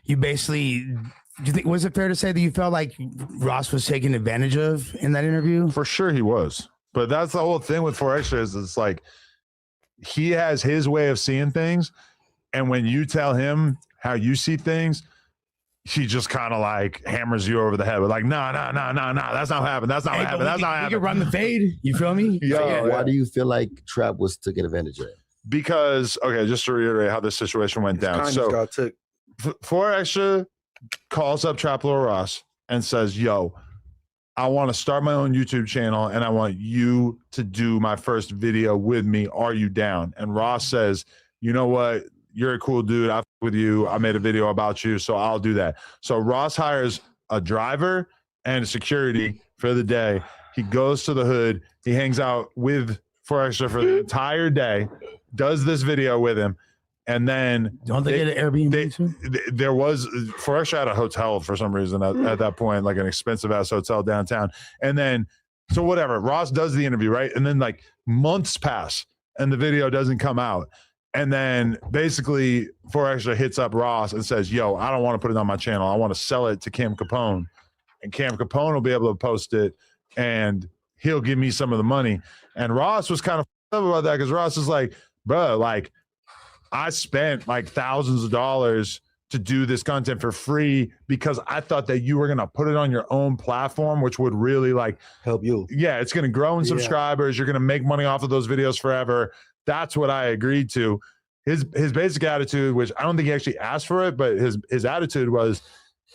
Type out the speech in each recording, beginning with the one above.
you basically, do you think, was it fair to say that you felt like Ross was taken advantage of in that interview? For sure he was. But that's the whole thing with 4XTRAZ. It's like he has his way of seeing things. And when you tell him how you see things, he just kind of like hammers you over the head with like, no, that's not happening. That's not happening. That's not happening. You can run the fade. You feel me? Yeah. Why do you feel like Trap was taken advantage of? Because, okay, just to reiterate how this situation went down. So 4XTRAZ calls up Trap Lord Ross and says, yo, I want to start my own YouTube channel and I want you to do my first video with me. Are you down? And Ross says, you know what? You're a cool dude. I with you. I made a video about you, so I'll do that. So Ross hires a driver and security for the day. He goes to the hood. He hangs out with 4XTRAZ for the entire day, does this video with him. And then don't they get an Airbnb? There was 4XTRAZ had a hotel for some reason at that point, like an expensive ass hotel downtown. And then, so whatever, Ross does the interview, right? And then like months pass and the video doesn't come out. And then basically 4XTRAZ hits up Ross and says, yo, I don't want to put it on my channel. I want to sell it to Cam Capone. And Cam Capone will be able to post it and he'll give me some of the money. And Ross was kind of up about that because Ross is like, bro, like I spent like thousands of dollars to do this content for free because I thought that you were going to put it on your own platform, which would really like help you. Yeah, it's going to grow in subscribers. You're going to make money off of those videos forever. That's what I agreed to. His basic attitude, which I don't think he actually asked for it, but his attitude was,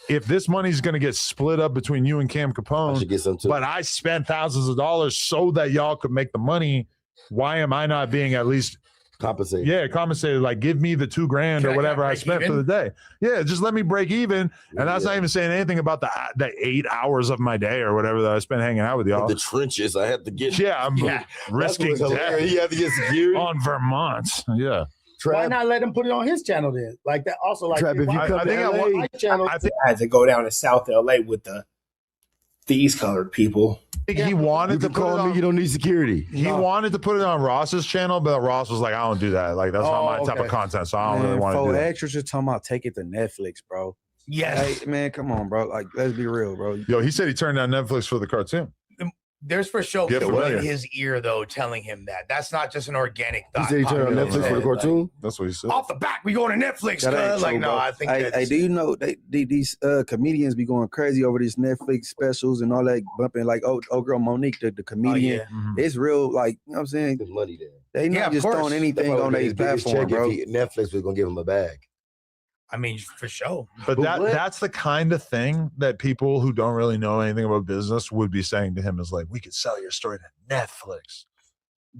if this money is going to get split up between you and Cam Capone, but I spent thousands of dollars so that y'all could make the money, why am I not being at least compensated? Yeah, compensated. Like, give me the $2,000 or whatever I spent for the day. Yeah, just let me break even. And that's not even saying anything about the 8 hours of my day or whatever that I spent hanging out with y'all. The trenches, I had to get. Yeah, I'm risking death. He had to get security on Vermont. Yeah. Why not let him put it on his channel then? Like that. Also, like Trap, if you come to LA, I think I had to go down to South LA with these colored people. He wanted to call me. You don't need security. He wanted to put it on Ross's channel, but Ross was like, "I don't do that. Like that's not my type of content, so I don't really want to do that." 4XTRAZ just talking about take it to Netflix, bro. Yes, hey, man, come on, bro. Like, let's be real, bro. Yo, he said he turned down Netflix for the cartoon. There's for sure people in his ear though telling him that. That's not just an organic thought. He said he turned on Netflix for the cartoon. Like, that's what he said. Off the back, we going to Netflix. Like, no, I think. Hey, do you know these comedians be going crazy over these Netflix specials and all that bumping? Like, oh girl Monique, the comedian. It's real. Like, you know what I'm saying? There's money there. They not just throwing anything on their platform, bro. Netflix was gonna give him a bag. I mean, for sure. But that's the kind of thing that people who don't really know anything about business would be saying to him is like, we could sell your story to Netflix.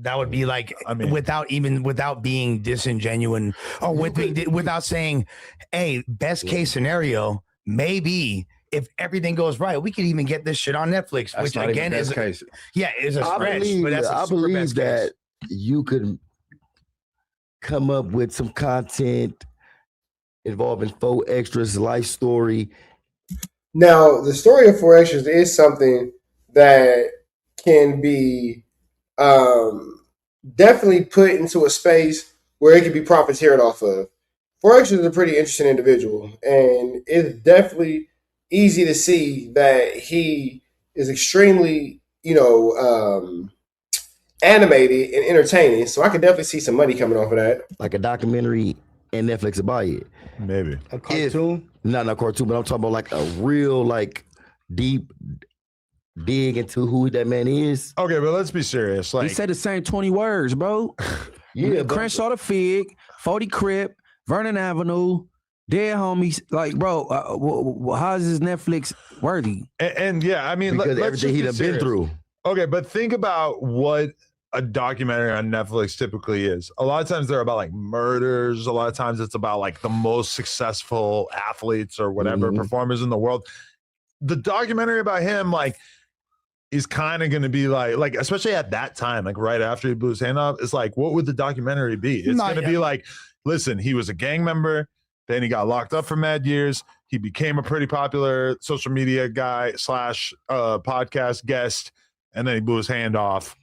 That would be like, I mean, without being disingenuous or without saying, hey, best case scenario, maybe if everything goes right, we could even get this shit on Netflix, that's which again is a stretch. But that's I believe that you could come up with some content involving 4XTRAZ life story. Now, the story of 4XTRAZ is something that can be definitely put into a space where it can be profiteered off of. 4XTRAZ is a pretty interesting individual, and it's definitely easy to see that he is extremely, animated and entertaining. So I could definitely see some money coming off of that. Like a documentary and Netflix will buy it. Maybe. A cartoon? Not a cartoon, but I'm talking about like a real, like, deep dig into who that man is. Okay, but let's be serious. Like, he said the same 20 words, bro. Yeah, Crenshaw the Fig, 40 Crip, Vernon Avenue, Dead Homies. Like, bro, how is this Netflix worthy? And yeah, I mean, because everything he done been through. Okay, but think about what a documentary on Netflix typically is. A lot of times they're about like murders. A lot of times it's about like the most successful athletes or whatever performers in the world. The documentary about him, like, is kind of going to be like, especially at that time, like right after he blew his hand off, it's like, what would the documentary be? It's going to be like, listen, he was a gang member. Then he got locked up for mad years. He became a pretty popular social media guy / podcast guest. And then he blew his hand off.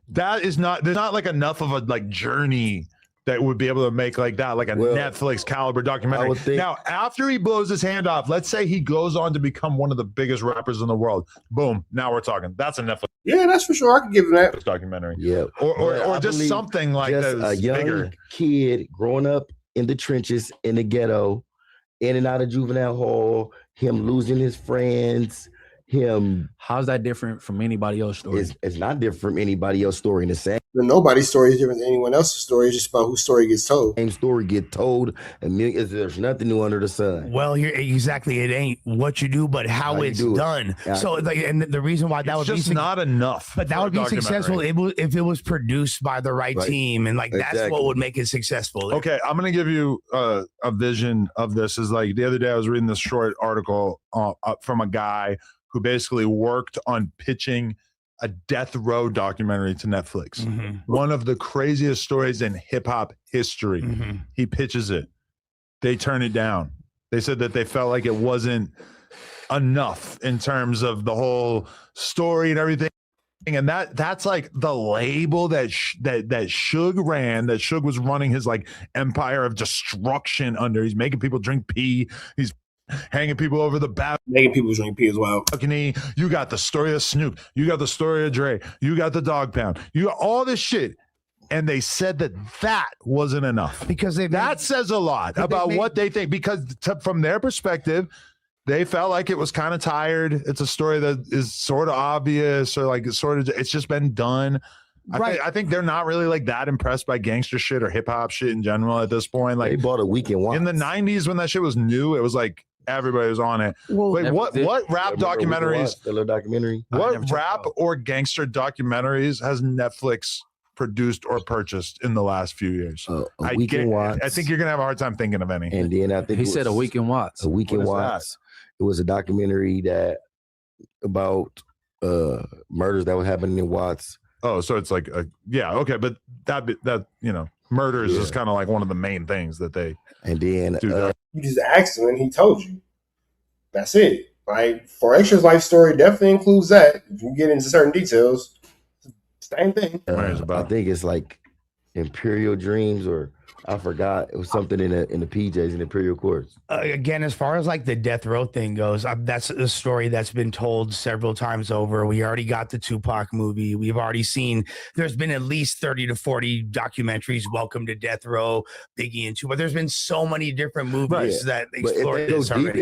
That is not, there's not like enough of a like journey that would be able to make like that, like a Netflix caliber documentary. Now, after he blows his hand off, let's say he goes on to become one of the biggest rappers in the world. Boom. Now we're talking. That's a Netflix. Yeah, that's for sure. I can give him that documentary. Yeah. Or just something like just that. A young bigger. kid growing up in the trenches, in the ghetto, in and out of juvenile hall, him losing his friends, how's that different from anybody else's story? It's not different from anybody else's story in the same. Nobody's story is different than anyone else's story. It's just about whose story gets told. Same story get told, and there's nothing new under the sun. Well, exactly. It ain't what you do, but how it's done. So, like, and the reason why that would just be not enough. But that would be successful if it was produced by the right team, and like that's what would make it successful. Okay, I'm gonna give you a vision of this. Is like the other day I was reading this short article from a guy who basically worked on pitching a death row documentary to Netflix. One of the craziest stories in hip hop history. He pitches it. They turn it down. They said that they felt like it wasn't enough in terms of the whole story and everything. And that's like the label that Suge ran, that Suge was running his like empire of destruction under. He's making people drink pee. He's hanging people over the back, making people drink pee as well. You got the story of Snoop, you got the story of Dre, you got the Dog Pound, you got all this shit, and they said that wasn't enough because that says a lot about what they think. Because from their perspective, they felt like it was kind of tired. It's a story that is sort of obvious, or like it's just been done. I think they're not really like that impressed by gangster shit or hip hop shit in general at this point. Like they bought a Weekend Watch in the 90s when that shit was new. It was like everybody was on it. Well, wait, what rap documentaries? What rap or gangster documentaries has Netflix produced or purchased in the last few years? I think you're gonna have a hard time thinking of any. And then I think he said a Weekend Watch. A Weekend Watch. It was a documentary about murders that were happening in Watts. Oh, so it's like okay, but that murder is just kind of like one of the main things that they. And then you just asked him and he told you. That's it. Like 4XTRAZ life story definitely includes that. If you get into certain details, same thing. I think it's like Imperial Dreams, or I forgot. It was something in the PJs in Imperial Courts. Again, as far as like the death row thing goes, that's a story that's been told several times over. We already got the Tupac movie. We've already seen. There's been at least 30 to 40 documentaries. Welcome to Death Row, Biggie and Tupac. There's been so many different movies that explore this already.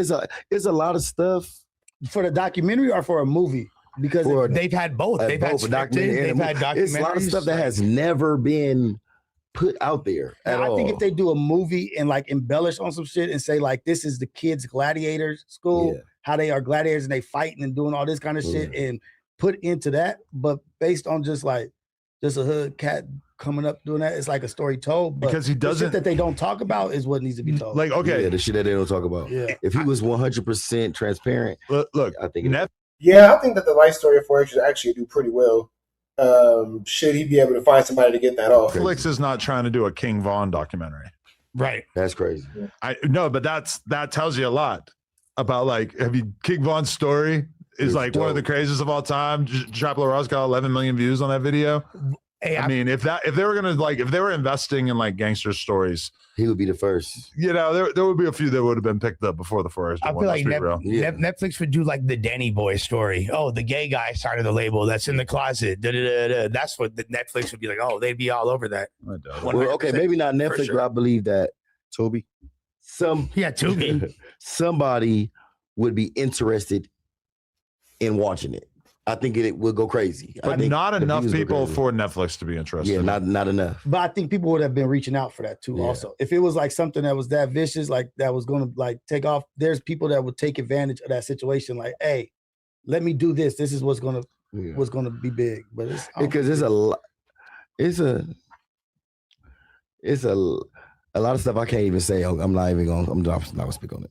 It's a lot of stuff for the documentary or for a movie. Because they've had both. They've had documentaries. It's a lot of stuff that has never been put out there at all. I think if they do a movie and like embellish on some shit and say like this is the kids' gladiators school, how they are gladiators and they fighting and doing all this kind of shit and put into that, but based on just a hood cat coming up doing that, it's like a story told. But because he doesn't, the shit that they don't talk about is what needs to be told. Like the shit that they don't talk about. Yeah. If he was 100% transparent, look, I think. I think that the life story of 4XTRAZ actually do pretty well. Should he be able to find somebody to get that off? Netflix is not trying to do a King Von documentary. Right. That's crazy. But that tells you a lot about like, King Von's story is like one of the craziest of all time. Trapper Ross got 11 million views on that video. Hey, I mean, if they were investing in like gangster stories, he would be the first. There would be a few that would have been picked up before the first. I feel like Netflix would do like the Danny Boy story. Oh, the gay guy started the label that's in the closet. That's what the Netflix would be like. Oh, they'd be all over that. Well, okay, maybe not Netflix, but I believe that Tubi. Tubi. Somebody would be interested in watching it. I think it would go crazy. But not enough people for Netflix to be interested. Yeah, not enough. But I think people would have been reaching out for that too. Yeah. Also, if it was like something that was that vicious, like that was going to like take off, there's people that would take advantage of that situation. Like, hey, let me do this. This is what's going to be big. But it's because it's a lot of stuff I can't even say. I'm not gonna speak on it.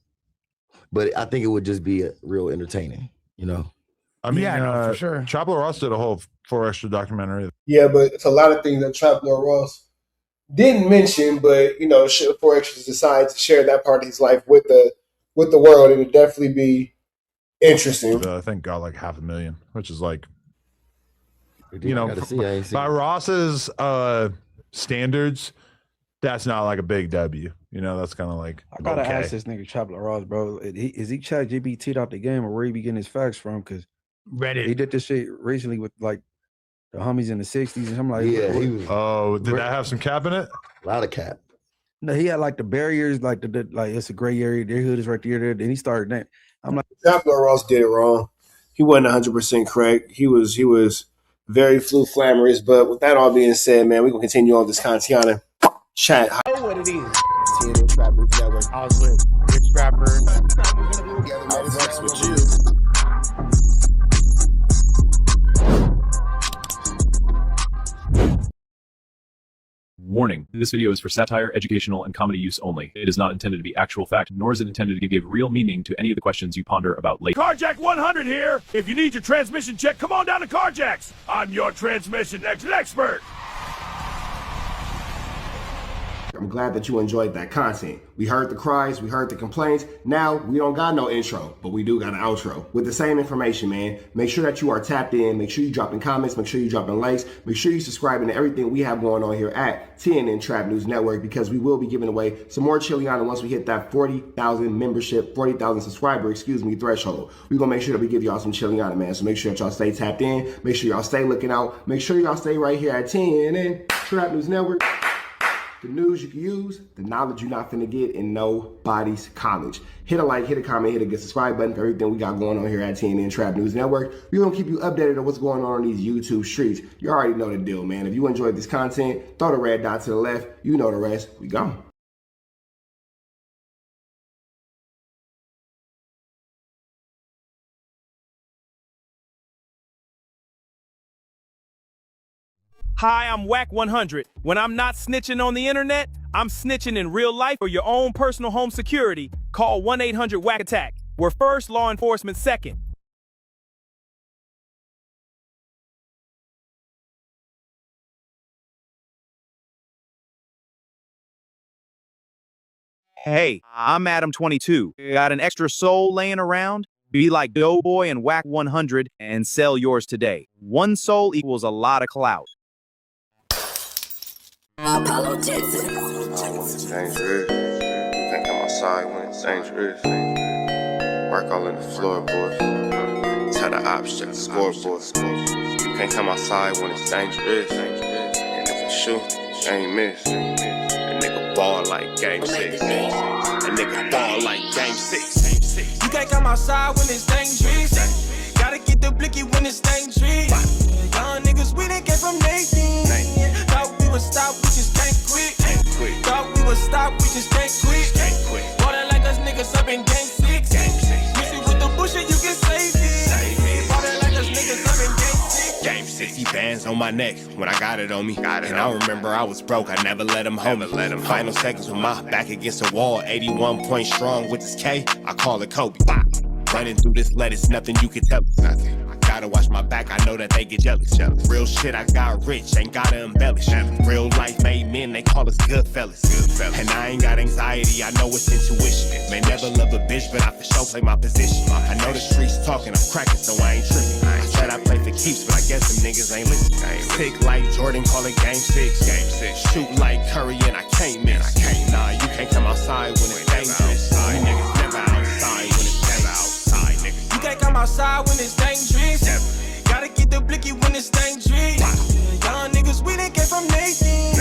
But I think it would just be real entertaining. I mean, for sure. Trapper Ross did a whole 4XTRAZ documentary. Yeah, but it's a lot of things that Trapper Ross didn't mention, but 4XTRAZ decided to share that part of his life with the world. It would definitely be interesting. I think got like 500,000, which is like, by Ross's standards, that's not like a big W. You know, that's kind of like, I gotta okay. ask this nigga Trapper Ross, bro. Is he chat GBT'd out the game, or where he be getting his facts from? Because Reddit. he did this shit recently with like the homies in the 60s, and I'm like, Yeah, he was Oh, did that have some cap in it? a lot of cap. no, he had like the barriers, like the like it's a gray area. Their hood is right there. Then he started that. I'm like, Trapper Ross did it wrong. He wasn't 100% correct. He was very flamorous. But with that all being said, man, we're gonna continue on this Kantiana chat. I know what it is. TNN Trap News Network. I was with Rich Rapper. I fucks with you. Warning, this video is for satire, educational, and comedy use only. It is not intended to be actual fact, nor is it intended to give real meaning to any of the questions you ponder about later. Carjack 100 here. If you need your transmission check, come on down to Carjack's. I'm your transmission expert. I'm glad that you enjoyed that content. We heard the cries, we heard the complaints. Now we don't got no intro, but we do got an outro with the same information, man. Make sure that you are tapped in. Make sure you dropping comments. Make sure you dropping likes. Make sure you subscribing to everything we have going on here at TNN Trap News Network, because we will be giving away some more Chiliana once we hit that 40,000 membership, 40,000 subscriber, threshold. We're gonna make sure that we give y'all some Chiliana, man. So make sure that y'all stay tapped in. Make sure y'all stay looking out. Make sure y'all stay right here at TNN Trap News Network. The news you can use, the knowledge you're not finna get in nobody's college. Hit a like, hit a comment, hit a good subscribe button for everything we got going on here at TNN Trap News Network. We're gonna keep you updated on what's going on these YouTube streets. You already know the deal, man. If you enjoyed this content, throw the red dot to the left. You know the rest. We gone. Hi, I'm Whack 100. When I'm not snitching on the internet, I'm snitching in real life. For your own personal home security, call 1-800-WACK-ATTACK. We're first, law enforcement second. Hey, I'm ADAM22. Got an extra soul laying around? Be like Doughboy and Whack 100 and sell yours today. One soul equals a lot of clout. Apollo Jackson. It's dangerous. You can't come outside when it's dangerous. Work all in the floorboard. Tell the ops check the scoreboard. You can't come outside when it's dangerous. And if you shoot, you ain't miss. A nigga ball like game 6. A nigga ball like game 6. You can't come outside when it's dangerous. Gotta get the blicky when it's dangerous. Young niggas, we done came from Nathan. Thought we would stop, we just can't quit. Thought we would stop, we just can't quit. Water like us niggas up in game 6. Mix it with the bullshit, you can save it. Water like us niggas up in game 6. Game 60 bands on my neck when I got it on me. And I remember I was broke, I never let them hold me. Final seconds with my back against the wall. 81 point strong with this K, I call it Kobe. Running through this lettuce, nothing you can tell me. Nothing. Gotta watch my back, I know that they get jealous. Real shit, I got rich, ain't gotta embellish. Real life made men, they call us good fellas. And I ain't got anxiety, I know it's intuition. May never love a bitch, but I for sure play my position. I know the streets talking, I'm cracking, so I ain't tripping. I said I play for keeps, but I guess them niggas ain't listening. Sick like Jordan, call it game 6. Shoot like Curry, and I can't miss. Nah, you can't come outside when it's dangerous. You niggas never outside when it's dangerous. You can't come outside when it's dangerous. Gotta get the blicky when it's dangerous. Young niggas, we done came from Nathan.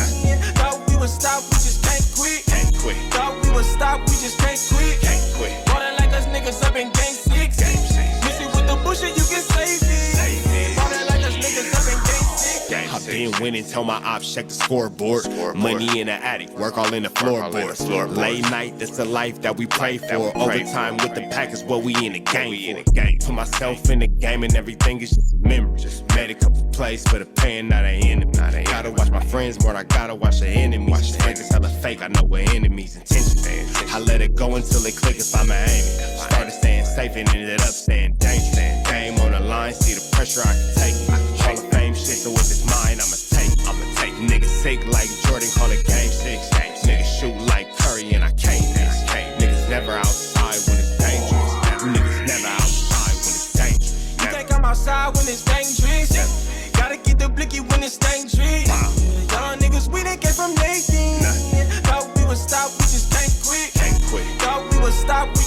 Thought we would stop, we just can't quit. Thought we would stop, we just can't quit. Water like us niggas up in game 6. Mix it with the bullshit, you can save it. Water like us niggas up in game 6. I've been winning, tell my ops check the scoreboard. Money in the attic, work all in the floorboard. Late night, that's the life that we pray for. Overtime with the pack is what we in the game for. Put myself in the game and everything is just a memory. Made a couple plays for the pain, not an enemy. Gotta watch my friends more, I gotta watch the enemies. Fake is hella fake, I know what enemies' intentions. I let it go until it click if I'm aiming. Started staying safe and ended up staying dangerous. Game on the line, see the pressure I can take. Hall of Fame shit, so if it's mine, I'ma take. Niggas sick like Jordan, call it game 6. Niggas shoot like Curry, and I can't miss. Niggas never outside when it's dangerous. Niggas never outside when it's dangerous. You can't come outside when it's dangerous. Gotta get the blicky when it's dangerous. Young niggas, we done came from Nathan.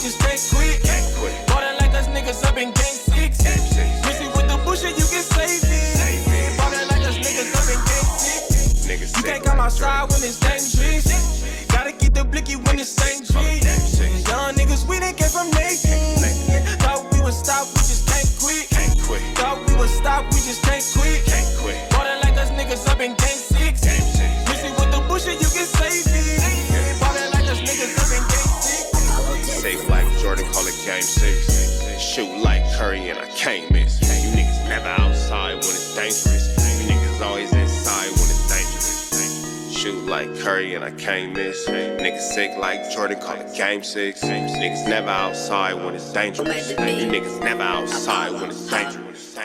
just can't quit. Ball that like us niggas up in game 6. Missy with the bullshit, you can save it. Ball that like us niggas up in game 6. You can't come outside when it's dangerous. Gotta keep the blicky when it's dangerous. Young niggas, we didn't get from Nathan. Thought we would stop, we just can't quit. Thought we would stop, we just can't quit. Ball that like us niggas up in game 6. Missy with the bullshit, you can save it. Ball that like us niggas up in game 6. Safe like Jordan, call it game 6. Shoot like Curry and I can't miss. You niggas never outside when it's dangerous. You niggas always inside when it's dangerous. Shoot like Curry and I can't miss. Niggas sick like Jordan, call it game 6. Niggas never outside when it's dangerous. You niggas never outside when it's dangerous.